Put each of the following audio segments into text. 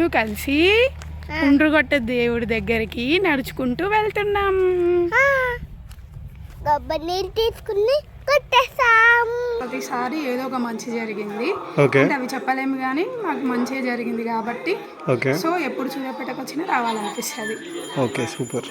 నేను కలిసి ఉండ్రుగొట్ట దేవుడి దగ్గరికి నడుచుకుంటూ వెళ్తున్నాం. తీసుకుని కొట్టేసాం. ప్రతిసారి ఏదో ఒక మంచి జరిగింది. అవి చెప్పలేము కానీ మాకు మంచిగా జరిగింది కాబట్టి సో ఎప్పుడు సూర్యాపేటకు వచ్చినా రావాలనిపిస్తుంది. Okay, super.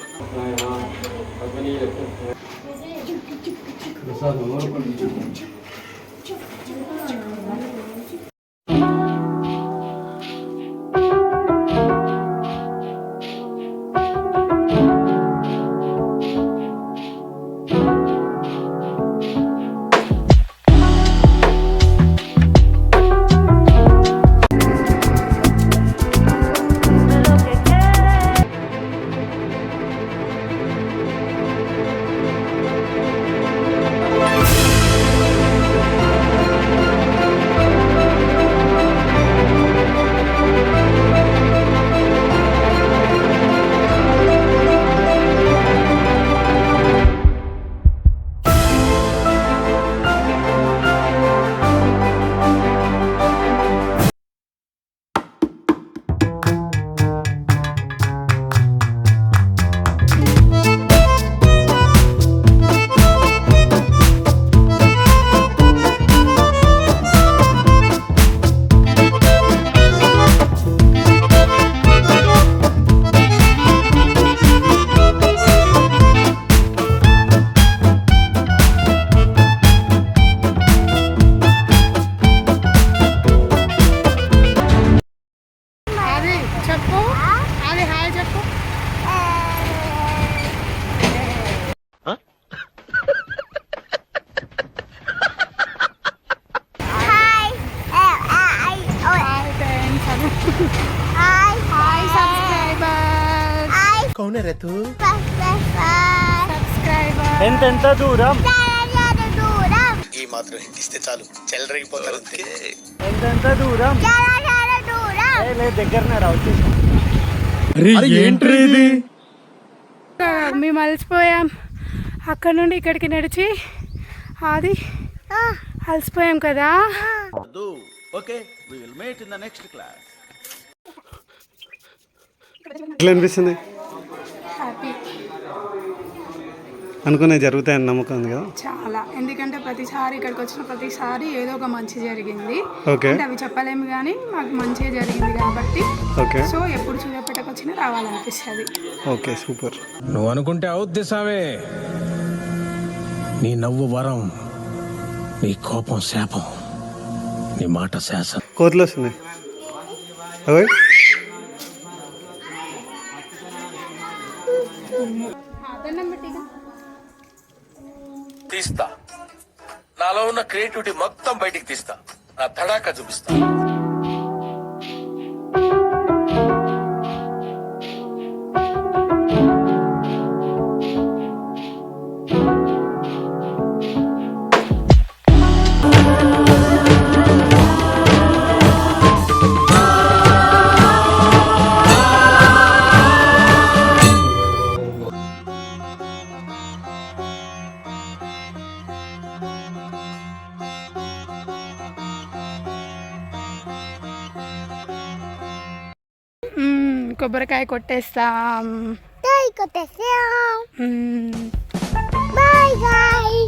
ఎంత దూరం? ఈ మాత్రం ఇస్తే చాలు, చెల్లరగిపోతారు. ఎంత దూరం? దగ్గరనే రావచ్చు. మేము అలసిపోయాం. అక్కడ నుండి ఇక్కడికి నడిచి అది అలసిపోయాం కదా. ఎట్లా అనిపిస్తుంది? హ్యాపీ. అనుకునే జరుగుతాయని నమ్మకం ఉంది కదా చాలా. ఎందుకంటే ప్రతిసారి ఇక్కడికి వచ్చిన ప్రతిసారి ఏదో ఒక మంచి జరిగింది. అవి చెప్పలేము కానీ మాకు మంచిగా జరిగింది కాబట్టి సో ఎప్పుడు సూర్యాపేటకు వచ్చినా రావాలనిపిస్తుంది. Okay, super. నువ్వు అనుకుంటే అవుద్ది సామే. నీ నవ్వు వరం, నీ కోపం శాపం, నీ మాట శాసనం. కోతులు వస్తున్నాయి. అవే తీస్తా, నాలో ఉన్న క్రియేటివిటీ మొత్తం బయటికి తీస్తా, నా తడాకా చూపిస్తా. కొబ్బరికాయ కొట్టేస్తాం. Bye guys.